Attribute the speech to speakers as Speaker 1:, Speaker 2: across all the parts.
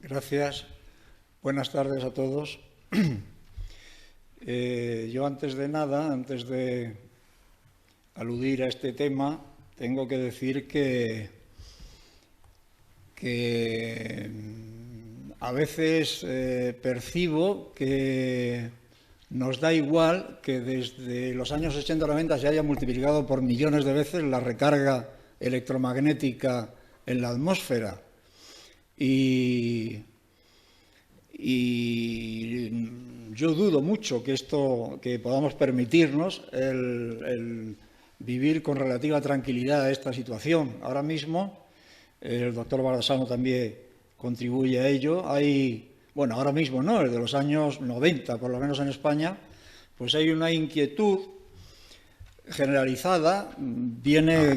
Speaker 1: Gracias. Buenas tardes a todos. Yo antes de nada, antes de aludir a este tema, tengo que decir que a veces percibo que nos da igual que desde los años 80-90 se haya multiplicado por millones de veces la recarga electromagnética en la atmósfera. Y yo dudo mucho que podamos permitirnos el vivir con relativa tranquilidad esta situación. Ahora mismo, el doctor Bardasano también contribuye a ello. Bueno, ahora mismo no, desde los años 90, por lo menos en España, pues hay una inquietud generalizada, viene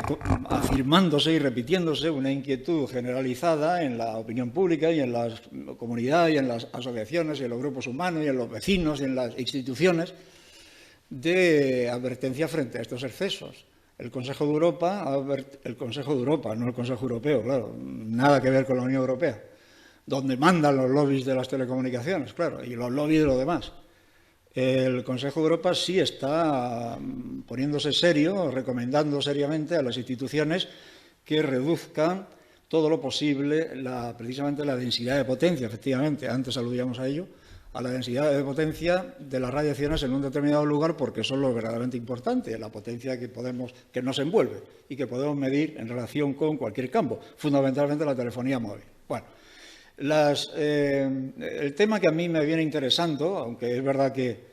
Speaker 1: afirmándose y repitiéndose una inquietud generalizada en la opinión pública y en la comunidad y en las asociaciones y en los grupos humanos y en los vecinos y en las instituciones de advertencia frente a estos excesos. El Consejo de Europa, no el Consejo Europeo, claro, nada que ver con la Unión Europea, donde mandan los lobbies de las telecomunicaciones, claro, y los lobbies de lo demás. El Consejo de Europa sí está poniéndose serio, recomendando seriamente a las instituciones que reduzcan todo lo posible precisamente la densidad de potencia, efectivamente, antes aludíamos a ello, a la densidad de potencia de las radiaciones en un determinado lugar, porque eso es lo verdaderamente importante, la potencia que nos envuelve y que podemos medir en relación con cualquier campo, fundamentalmente la telefonía móvil. Bueno, el tema que a mí me viene interesando, aunque es verdad que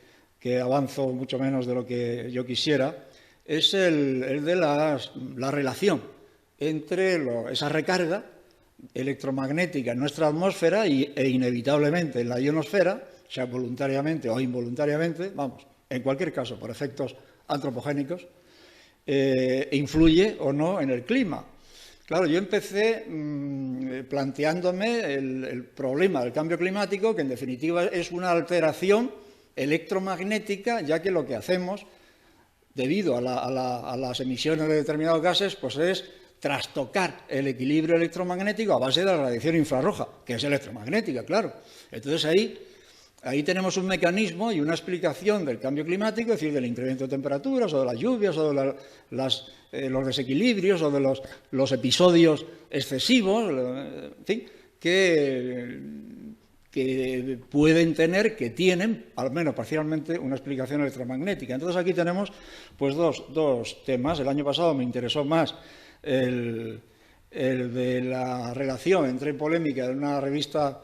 Speaker 1: avanzo mucho menos de lo que yo quisiera, es el de la relación entre esa recarga electromagnética en nuestra atmósfera e inevitablemente en la ionosfera, sea voluntariamente o involuntariamente, vamos, en cualquier caso, por efectos antropogénicos, influye o no en el clima. Claro, yo empecé planteándome el problema del cambio climático, que en definitiva es una alteración electromagnética, ya que lo que hacemos, debido a las emisiones de determinados gases, pues es trastocar el equilibrio electromagnético a base de la radiación infrarroja, que es electromagnética, claro. Entonces ahí tenemos un mecanismo y una explicación del cambio climático, es decir, del incremento de temperaturas o de las lluvias o de los desequilibrios o de los episodios excesivos, en fin, que pueden tener, que tienen, al menos parcialmente, una explicación electromagnética. Entonces aquí tenemos pues dos temas. El año pasado me interesó más el de la relación, entré en polémica en una revista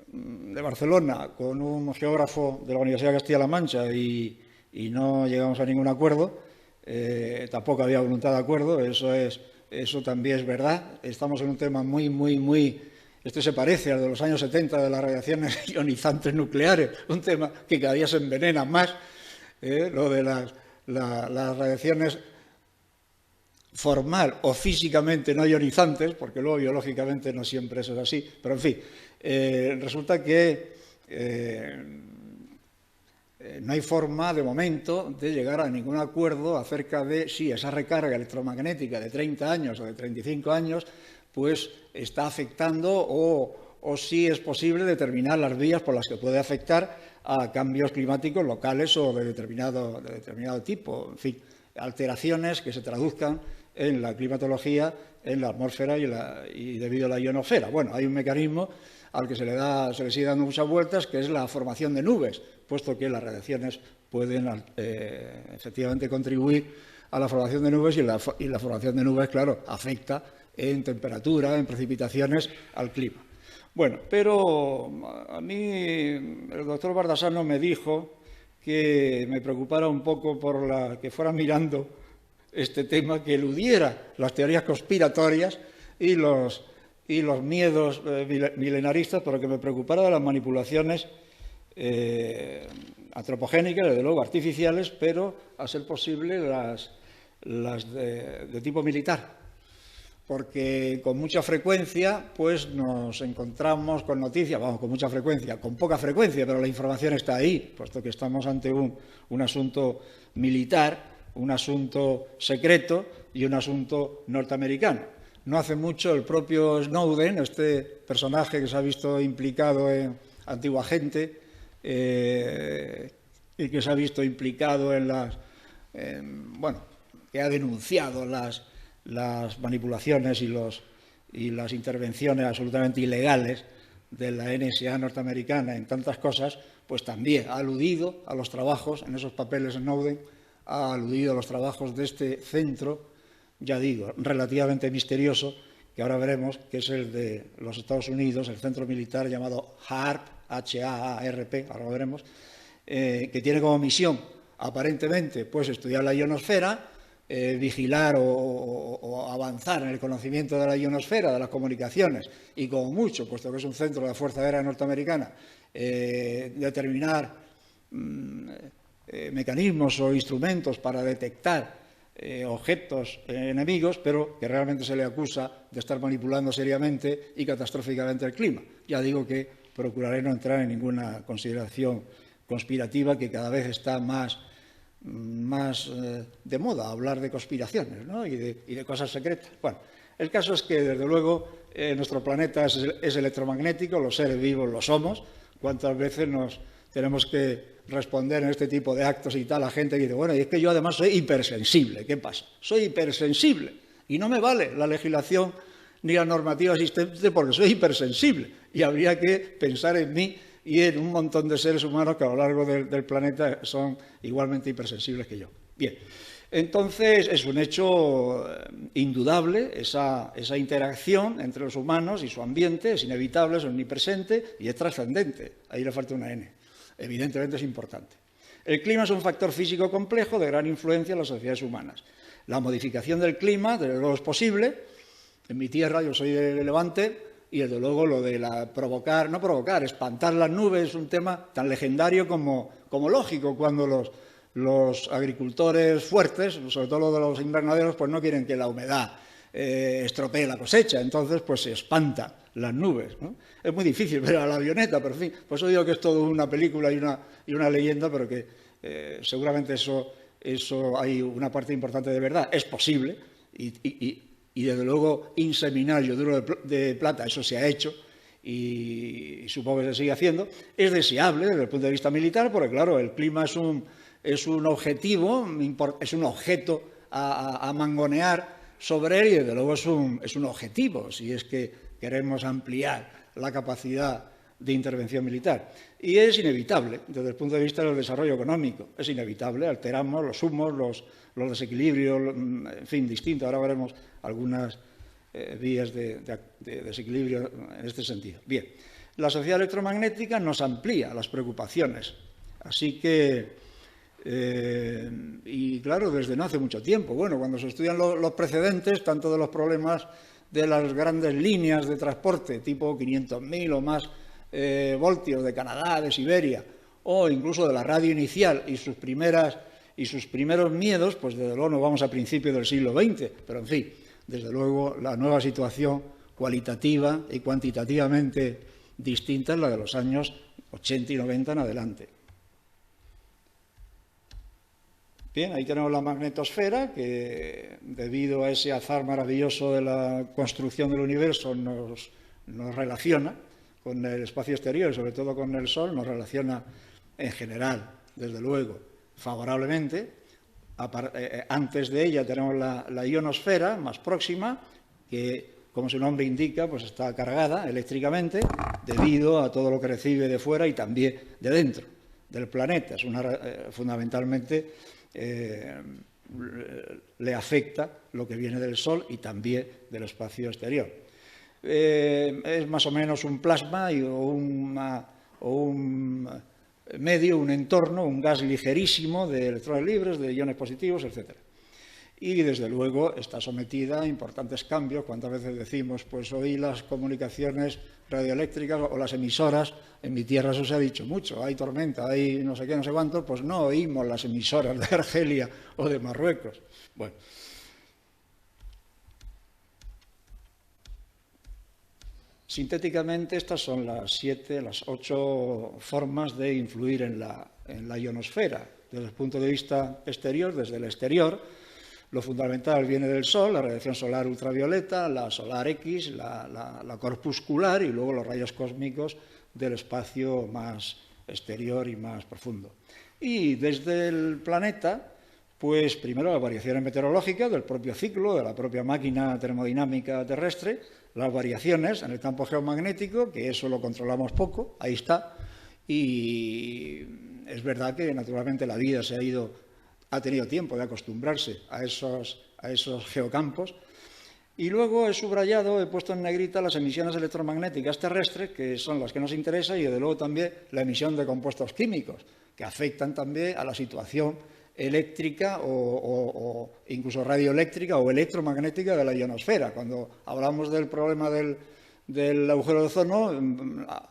Speaker 1: de Barcelona con un geógrafo de la Universidad de Castilla-La Mancha y no llegamos a ningún acuerdo, tampoco había voluntad de acuerdo, eso también es verdad. Estamos en un tema muy... Este se parece al de los años 70 de las radiaciones ionizantes nucleares, un tema que cada día se envenena más, lo de las radiaciones formal o físicamente no ionizantes, porque luego biológicamente no siempre eso es así, pero en fin, resulta que no hay forma de momento de llegar a ningún acuerdo acerca de si esa recarga electromagnética de 30 años o de 35 años pues está afectando o si es posible determinar las vías por las que puede afectar a cambios climáticos locales o de determinado tipo, en fin, alteraciones que se traduzcan en la climatología, en la atmósfera y debido a la ionosfera. Bueno, hay un mecanismo al que se le sigue dando muchas vueltas, que es la formación de nubes, puesto que las radiaciones pueden efectivamente contribuir a la formación de nubes y la formación de nubes, claro, afecta en temperatura, en precipitaciones, al clima. Bueno, pero a mí el doctor Bardasano me dijo que me preocupara un poco por que fuera mirando este tema, que eludiera las teorías conspiratorias y los miedos milenaristas, pero que me preocupara de las manipulaciones antropogénicas, desde luego artificiales, pero a ser posible las de tipo militar. Porque con mucha frecuencia pues nos encontramos con noticias, vamos, con mucha frecuencia, con poca frecuencia, pero la información está ahí, puesto que estamos ante un asunto militar, un asunto secreto y un asunto norteamericano. No hace mucho el propio Snowden, este personaje que se ha visto implicado en Antigua Gente y que se ha visto implicado en que ha denunciado las manipulaciones y las intervenciones absolutamente ilegales de la NSA norteamericana en tantas cosas, pues también ha aludido a los trabajos, en esos papeles Snowden, ha aludido a los trabajos de este centro, ya digo, relativamente misterioso, que ahora veremos, que es el de los Estados Unidos, el centro militar llamado HAARP, H-A-A-R-P, ahora lo veremos, que tiene como misión, aparentemente, pues estudiar la ionosfera, vigilar o avanzar en el conocimiento de la ionosfera, de las comunicaciones, y como mucho, puesto que es un centro de la Fuerza Aérea Norteamericana, determinar mecanismos o instrumentos para detectar objetos enemigos, pero que realmente se le acusa de estar manipulando seriamente y catastróficamente el clima. Ya digo que procuraré no entrar en ninguna consideración conspirativa, que cada vez está más de moda hablar de conspiraciones, ¿no? y de cosas secretas. Bueno, el caso es que, desde luego, nuestro planeta es electromagnético, los seres vivos lo somos. ¿Cuántas veces nos tenemos que responder en este tipo de actos y tal a gente que dice, bueno, y es que yo además soy hipersensible? ¿Qué pasa? Soy hipersensible y no me vale la legislación ni la normativa existente porque soy hipersensible, y habría que pensar en mí y en un montón de seres humanos que a lo largo del planeta son igualmente hipersensibles que yo. Bien, entonces es un hecho indudable esa interacción entre los humanos y su ambiente, es inevitable, es omnipresente y es trascendente. Ahí le falta una N. Evidentemente es importante. El clima es un factor físico complejo de gran influencia en las sociedades humanas. La modificación del clima, desde luego, es posible. En mi tierra, yo soy de Levante, y desde luego lo de espantar las nubes es un tema tan legendario como lógico, cuando los agricultores fuertes, sobre todo los de los invernaderos, pues no quieren que la humedad estropee la cosecha, entonces pues se espantan las nubes, ¿no? Es muy difícil ver a la avioneta, pero en fin, por eso digo que es todo una película y una leyenda, pero que seguramente eso hay una parte importante de verdad. Es posible y desde luego inseminar yoduro de plata, eso se ha hecho y supongo que se sigue haciendo. Es deseable desde el punto de vista militar, porque claro, el clima es un objetivo, es un objeto a mangonear sobre él, y desde luego es un objetivo, si es que queremos ampliar la capacidad de intervención militar. Y es inevitable desde el punto de vista del desarrollo económico, es inevitable, alteramos los humos, los desequilibrios, en fin, distinto. Ahora veremos algunas vías de desequilibrio en este sentido. Bien, la sociedad electromagnética nos amplía las preocupaciones, así que, y claro, desde no hace mucho tiempo. Bueno, cuando se estudian los precedentes, tanto de los problemas de las grandes líneas de transporte, tipo 500.000 o más voltios de Canadá, de Siberia, o incluso de la radio inicial y sus primeros miedos, pues desde luego nos vamos a principios del siglo XX, pero en fin, desde luego la nueva situación cualitativa y cuantitativamente distinta es la de los años 80 y 90 en adelante. Bien, ahí tenemos la magnetosfera, que debido a ese azar maravilloso de la construcción del universo nos relaciona con el espacio exterior, sobre todo con el Sol, nos relaciona en general, desde luego, favorablemente. Antes de ella tenemos la ionosfera más próxima, que, como su nombre indica, pues está cargada eléctricamente debido a todo lo que recibe de fuera y también de dentro del planeta. Fundamentalmente le afecta lo que viene del Sol y también del espacio exterior. Es más o menos un plasma o un medio, un entorno, un gas ligerísimo de electrones libres, de iones positivos, etc. Y desde luego está sometida a importantes cambios. ¿Cuántas veces decimos, pues hoy las comunicaciones radioeléctricas o las emisoras, en mi tierra eso se ha dicho mucho, hay tormenta, hay no sé qué, no sé cuánto, pues no oímos las emisoras de Argelia o de Marruecos? Bueno. Sintéticamente, estas son las 8 formas de influir en la ionosfera. Desde el punto de vista exterior, desde el exterior, Lo fundamental viene del Sol, la radiación solar ultravioleta, la solar X, la corpuscular y luego los rayos cósmicos del espacio más exterior y más profundo. Y desde el planeta, pues primero las variaciones meteorológicas del propio ciclo, de la propia máquina termodinámica terrestre, las variaciones en el campo geomagnético, que eso lo controlamos poco, ahí está, y es verdad que naturalmente la vida ha tenido tiempo de acostumbrarse a esos geocampos. Y luego he subrayado, he puesto en negrita las emisiones electromagnéticas terrestres, que son las que nos interesan, y desde luego también la emisión de compuestos químicos, que afectan también a la situación eléctrica o incluso radioeléctrica o electromagnética de la ionosfera. Cuando hablamos del problema del agujero de ozono,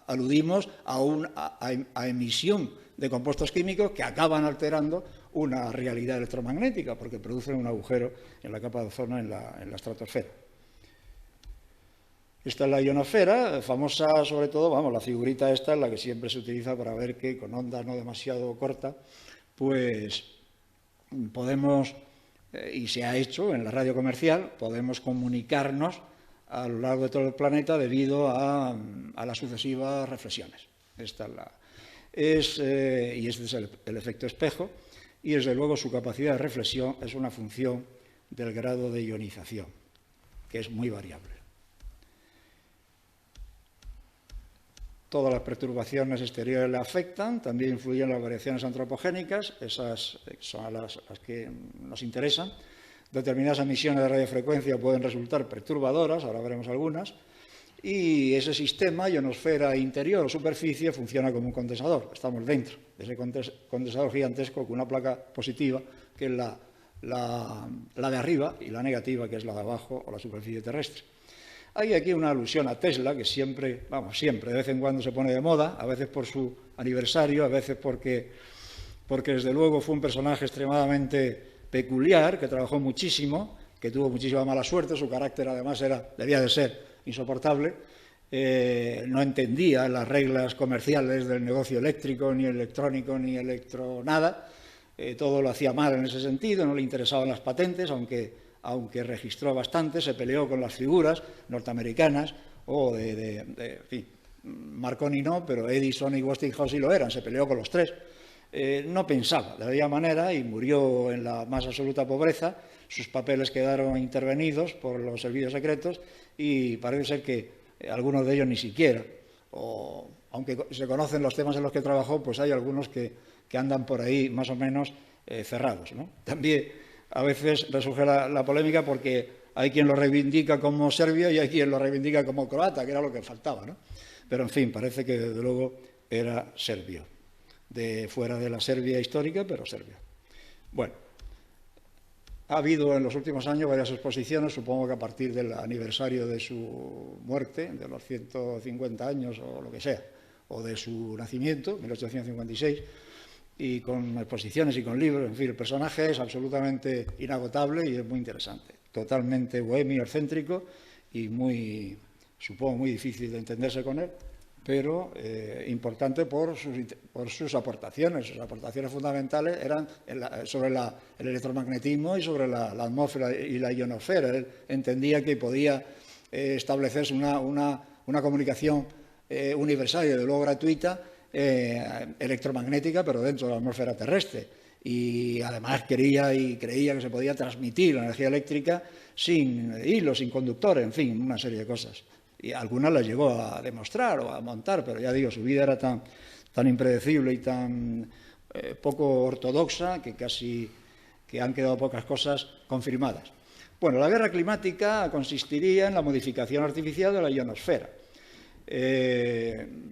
Speaker 1: aludimos a emisión de compuestos químicos que acaban alterando una realidad electromagnética porque producen un agujero en la capa de ozono en la estratosfera. Esta es la ionosfera, famosa sobre todo, vamos, la figurita esta es la que siempre se utiliza para ver que con onda no demasiado corta, pues podemos, y se ha hecho en la radio comercial, podemos comunicarnos a lo largo de todo el planeta debido a las sucesivas reflexiones. Esta es y este es el efecto espejo, y desde luego su capacidad de reflexión es una función del grado de ionización, que es muy variable. Todas las perturbaciones exteriores le afectan, también influyen las variaciones antropogénicas, esas son las que nos interesan. Determinadas emisiones de radiofrecuencia pueden resultar perturbadoras, ahora veremos algunas, y ese sistema, ionosfera interior o superficie, funciona como un condensador. Estamos dentro de ese condensador gigantesco con una placa positiva, que es la de arriba, y la negativa, que es la de abajo o la superficie terrestre. Hay aquí una alusión a Tesla, que siempre, de vez en cuando se pone de moda, a veces por su aniversario, a veces porque desde luego fue un personaje extremadamente peculiar, que trabajó muchísimo, que tuvo muchísima mala suerte, su carácter además debía de ser insoportable, no entendía las reglas comerciales del negocio eléctrico, ni electrónico, ni nada, todo lo hacía mal en ese sentido, no le interesaban las patentes, aunque registró bastante, se peleó con las figuras norteamericanas, en fin, Marconi no, pero Edison y Westinghouse sí lo eran, se peleó con los tres. No pensaba de aquella manera y murió en la más absoluta pobreza. Sus papeles quedaron intervenidos por los servicios secretos y parece ser que algunos de ellos ni siquiera, aunque se conocen los temas en los que trabajó, pues hay algunos que andan por ahí más o menos cerrados, ¿no? También a veces resurge la polémica porque hay quien lo reivindica como serbio y hay quien lo reivindica como croata, que era lo que faltaba, ¿no? Pero, en fin, parece que desde luego era serbio, fuera de la Serbia histórica, pero serbio. Bueno, ha habido en los últimos años varias exposiciones, supongo que a partir del aniversario de su muerte, de los 150 años o lo que sea, o de su nacimiento, 1856, y con exposiciones y con libros, en fin, el personaje es absolutamente inagotable y es muy interesante, totalmente bohemio, excéntrico y supongo muy difícil de entenderse con él, pero importante por sus aportaciones. Sus aportaciones fundamentales eran sobre el electromagnetismo y sobre la atmósfera y la ionosfera. Él entendía que podía establecerse una comunicación universal y desde luego gratuita, electromagnética, pero dentro de la atmósfera terrestre. Y además creía que se podía transmitir la energía eléctrica sin hilos, sin conductores, en fin, una serie de cosas. Y algunas las llegó a demostrar o a montar, pero ya digo, su vida era tan impredecible y tan poco ortodoxa que han quedado pocas cosas confirmadas. Bueno, la guerra climática consistiría en la modificación artificial de la ionosfera.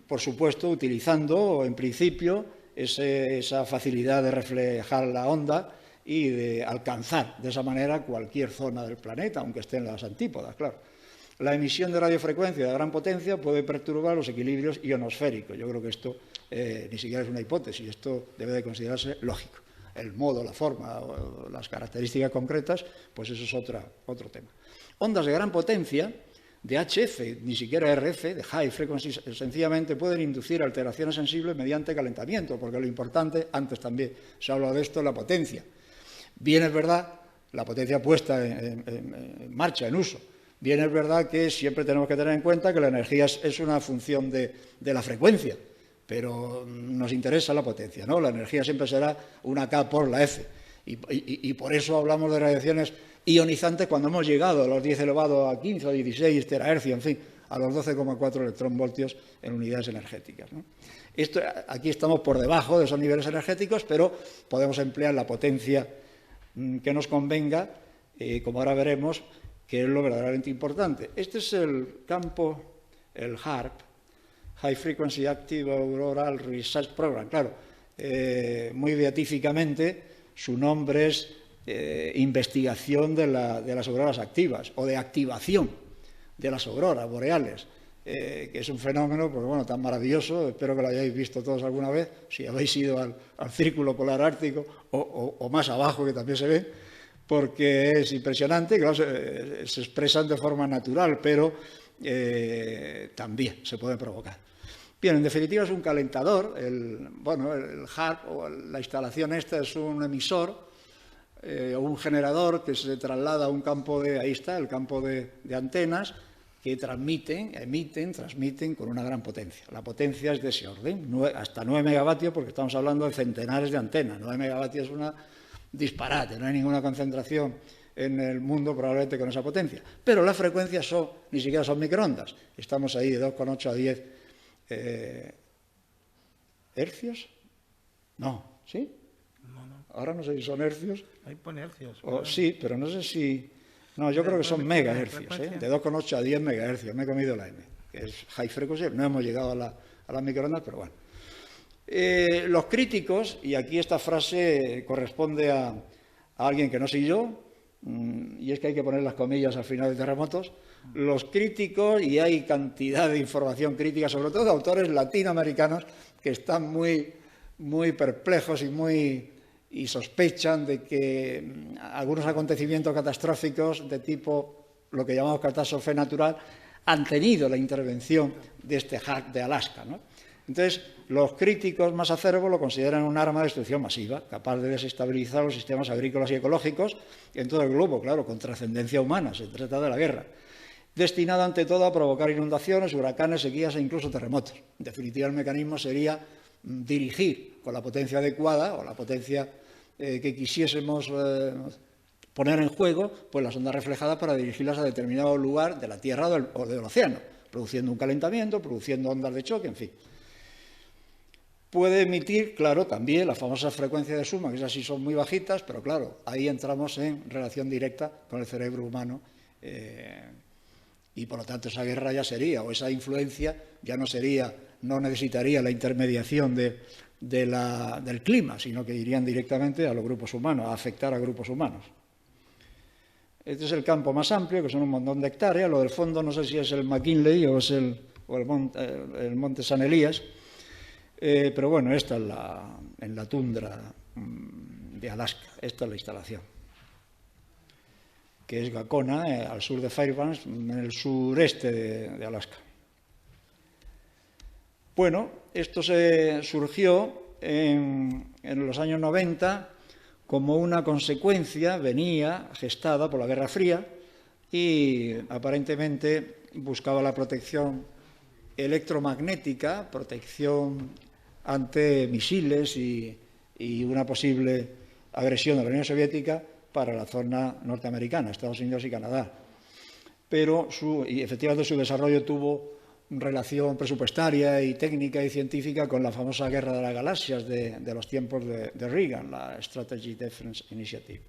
Speaker 1: Por supuesto, utilizando en principio esa facilidad de reflejar la onda y de alcanzar de esa manera cualquier zona del planeta, aunque esté en las antípodas, claro. La emisión de radiofrecuencia de gran potencia puede perturbar los equilibrios ionosféricos. Yo creo que esto ni siquiera es una hipótesis, esto debe de considerarse lógico. El modo, la forma, o las características concretas, pues eso es otro tema. Ondas de gran potencia, de HF, ni siquiera RF, de High Frequency, sencillamente pueden inducir alteraciones sensibles mediante calentamiento, porque lo importante, antes también se ha hablado de esto, es la potencia. Bien es verdad la potencia puesta en marcha, en uso. Bien, es verdad que siempre tenemos que tener en cuenta que la energía es una función de la frecuencia, pero nos interesa la potencia, ¿no? La energía siempre será una K por la F, y por eso hablamos de radiaciones ionizantes cuando hemos llegado a los 10 elevado a 15 o 16 terahercios, en fin, a los 12,4 electronvoltios en unidades energéticas, ¿no? Aquí estamos por debajo de esos niveles energéticos, pero podemos emplear la potencia que nos convenga, como ahora veremos, que es lo verdaderamente importante. Este es el campo, el HAARP, High Frequency Active Auroral Research Program. Claro, muy beatíficamente, su nombre es investigación de las auroras activas o de activación de las auroras boreales, que es un fenómeno, pues bueno, tan maravilloso. Espero que lo hayáis visto todos alguna vez, si habéis ido al Círculo Polar Ártico o más abajo, que también se ve, porque es impresionante. Claro, se expresan de forma natural, pero también se pueden provocar. Bien, en definitiva es un calentador. El HAARP, o la instalación esta, es un emisor o un generador que se traslada a un campo ahí está, el campo de antenas, que transmiten con una gran potencia. La potencia es de ese orden, hasta 9 megavatios, porque estamos hablando de centenares de antenas. 9 megavatios es una disparate, no hay ninguna concentración en el mundo probablemente con esa potencia. Pero las frecuencias ni siquiera son microondas. Estamos ahí de 2,8 a 10 hercios. No, ¿sí?
Speaker 2: No.
Speaker 1: Ahora no sé si son hercios.
Speaker 2: Ahí pone hercios.
Speaker 1: Sí, pero no sé si... No, yo creo que son megahercios, de 2,8 a 10 megahercios. Me he comido la M, que es high frequency. No hemos llegado a las microondas, pero bueno. Los críticos, y aquí esta frase corresponde a alguien que no soy yo, y es que hay que poner las comillas al final de terremotos. Los críticos, y hay cantidad de información crítica, sobre todo de autores latinoamericanos, que están muy, muy perplejos y sospechan de que algunos acontecimientos catastróficos de tipo, lo que llamamos catástrofe natural, han tenido la intervención de este HAARP de Alaska, ¿no? Entonces, los críticos más acerbos lo consideran un arma de destrucción masiva, capaz de desestabilizar los sistemas agrícolas y ecológicos en todo el globo, claro, con trascendencia humana, se trata de la guerra, destinado ante todo a provocar inundaciones, huracanes, sequías e incluso terremotos. En definitiva, el mecanismo sería dirigir con la potencia adecuada o la potencia que quisiésemos poner en juego, pues las ondas reflejadas para dirigirlas a determinado lugar de la Tierra o del océano, produciendo un calentamiento, produciendo ondas de choque, en fin. Puede emitir, claro, también las famosas frecuencias de suma, que esas sí son muy bajitas, pero claro, ahí entramos en relación directa con el cerebro humano y por lo tanto esa guerra ya sería, o esa influencia ya no necesitaría la intermediación del clima, sino que irían directamente a los grupos humanos, a afectar a grupos humanos. Este es el campo más amplio, que son un montón de hectáreas. Lo del fondo no sé si es el McKinley o es el Monte San Elías, pero bueno, esta es en la tundra de Alaska. Esta es la instalación, que es Gakona, al sur de Fairbanks, en el sureste de Alaska. Bueno, esto surgió en los años 90 como una consecuencia, venía gestada por la Guerra Fría y aparentemente buscaba la protección electromagnética, protección ante misiles y una posible agresión de la Unión Soviética para la zona norteamericana, Estados Unidos y Canadá. Pero efectivamente su desarrollo tuvo relación presupuestaria y técnica y científica con la famosa Guerra de las Galaxias de los tiempos de Reagan, la Strategic Defense Initiative.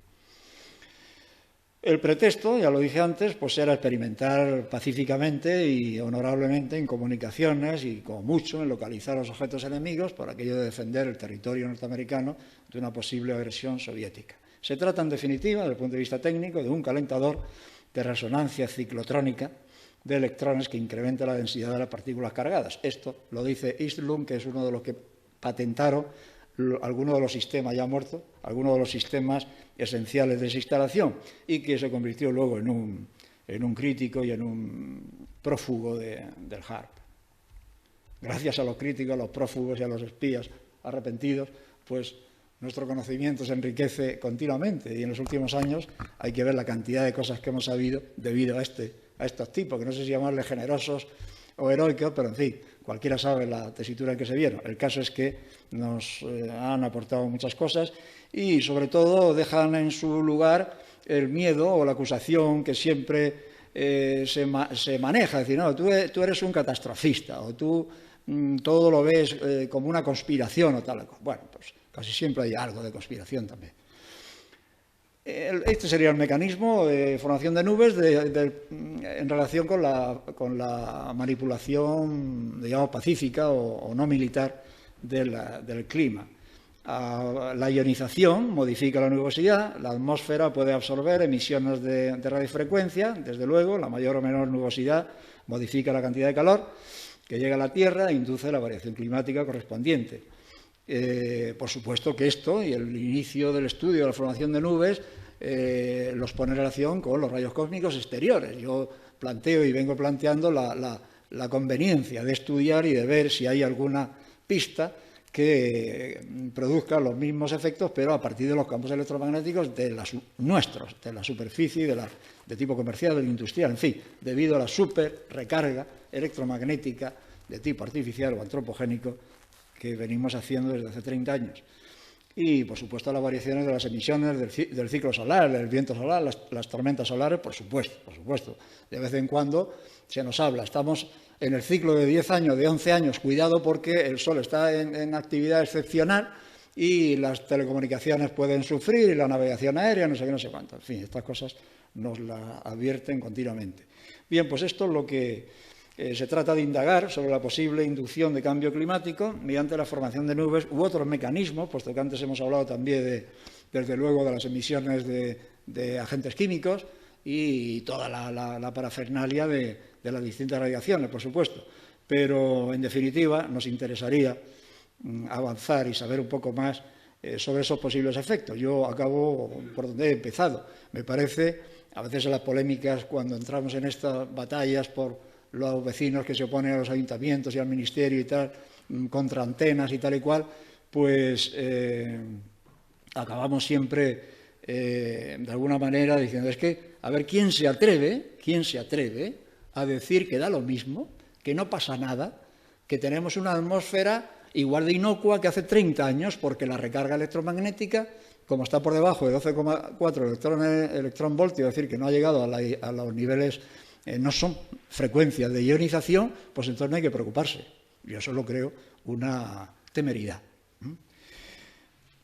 Speaker 1: El pretexto, ya lo dije antes, pues era experimentar pacíficamente y honorablemente en comunicaciones y, como mucho, en localizar los objetos enemigos por aquello de defender el territorio norteamericano de una posible agresión soviética. Se trata, en definitiva, desde el punto de vista técnico, de un calentador de resonancia ciclotrónica de electrones que incrementa la densidad de las partículas cargadas. Esto lo dice Eastlund, que es uno de los que patentaron algunos de los sistemas ya muertos, algunos de los sistemas esenciales de esa instalación, y que se convirtió luego en un crítico y en un prófugo del HAARP. Gracias a los críticos, a los prófugos y a los espías arrepentidos, pues nuestro conocimiento se enriquece continuamente y en los últimos años hay que ver la cantidad de cosas que hemos sabido debido a estos tipos, que no sé si llamarles generosos o heroicos, pero en fin, cualquiera sabe la tesitura en que se vieron. El caso es que nos han aportado muchas cosas y sobre todo dejan en su lugar el miedo o la acusación que siempre se maneja, es decir, no, tú eres un catastrofista o tú todo lo ves como una conspiración o tal. Bueno, pues casi siempre hay algo de conspiración también. Este sería el mecanismo de formación de nubes en relación con la manipulación, digamos, pacífica o no militar del clima. La ionización modifica la nubosidad, la atmósfera puede absorber emisiones de radiofrecuencia, desde luego, la mayor o menor nubosidad modifica la cantidad de calor que llega a la Tierra e induce la variación climática correspondiente. Por supuesto que esto y el inicio del estudio de la formación de nubes los pone en relación con los rayos cósmicos exteriores. Yo planteo y vengo planteando la conveniencia de estudiar y de ver si hay alguna pista que produzca los mismos efectos, pero a partir de los campos electromagnéticos nuestros, de la superficie, de tipo comercial, del industrial, en fin, debido a la super recarga electromagnética de tipo artificial o antropogénico que venimos haciendo desde hace 30 años. Y, por supuesto, las variaciones de las emisiones del ciclo solar, del viento solar, las tormentas solares, por supuesto. De vez en cuando se nos habla, estamos en el ciclo de 10 años, de 11 años, cuidado porque el Sol está en actividad excepcional y las telecomunicaciones pueden sufrir, y la navegación aérea, no sé qué, no sé cuánto. En fin, estas cosas nos las advierten continuamente. Bien, pues esto es lo que se trata de indagar sobre la posible inducción de cambio climático mediante la formación de nubes u otros mecanismos, puesto que antes hemos hablado también, desde luego, de las emisiones de agentes químicos y toda la parafernalia de las distintas radiaciones, por supuesto. Pero, en definitiva, nos interesaría avanzar y saber un poco más sobre esos posibles efectos. Yo acabo por donde he empezado. Me parece, a veces en las polémicas, cuando entramos en estas batallas por los vecinos que se oponen a los ayuntamientos y al ministerio y tal, contra antenas y tal y cual, pues acabamos siempre, de alguna manera, diciendo, es que, a ver, ¿quién se atreve a decir que da lo mismo, que no pasa nada, que tenemos una atmósfera igual de inocua que hace 30 años, porque la recarga electromagnética, como está por debajo de 12,4 electronvoltios, es decir, que no ha llegado a los niveles, no son frecuencias de ionización, pues entonces no hay que preocuparse. Yo solo creo una temeridad.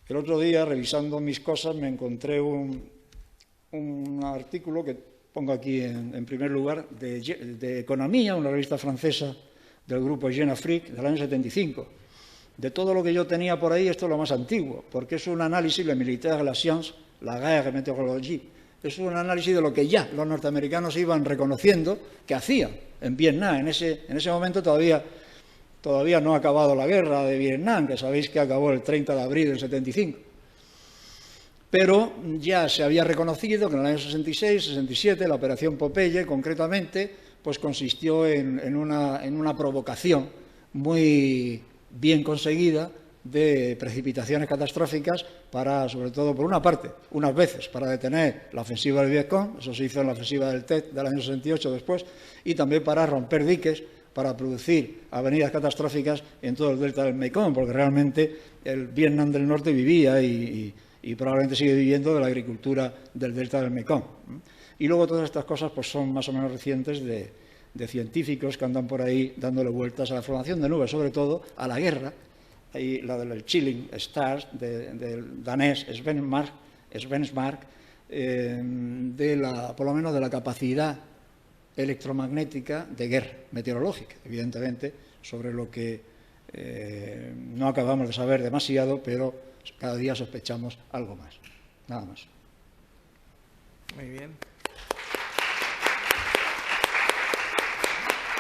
Speaker 1: El otro día, revisando mis cosas, me encontré un artículo que pongo aquí en primer lugar, de Economía, una revista francesa del grupo Jeune Afrique, del año 75. De todo lo que yo tenía por ahí, esto es lo más antiguo, porque es un análisis, le militaire, la science, la guerre, météorologie, es un análisis de lo que ya los norteamericanos iban reconociendo que hacían en Vietnam. En ese momento todavía no ha acabado la guerra de Vietnam, que sabéis que acabó el 30 de abril del 75. Pero ya se había reconocido que en el año 66, 67, la operación Popeye, concretamente, pues consistió en una provocación muy bien conseguida de precipitaciones catastróficas para, sobre todo, por una parte, unas veces, para detener la ofensiva del Vietcong, eso se hizo en la ofensiva del Tet del año 68 después, y también para romper diques, para producir avenidas catastróficas en todo el delta del Mekong, porque realmente el Vietnam del Norte vivía y probablemente sigue viviendo de la agricultura del delta del Mekong. Y luego todas estas cosas pues son más o menos recientes de científicos que andan por ahí dándole vueltas a la formación de nubes, sobre todo a la guerra, y la del Chilling Stars, del danés Svensmark, por lo menos de la capacidad electromagnética de guerra meteorológica, evidentemente, sobre lo que no acabamos de saber demasiado, pero cada día sospechamos algo más. Nada más.
Speaker 2: Muy bien.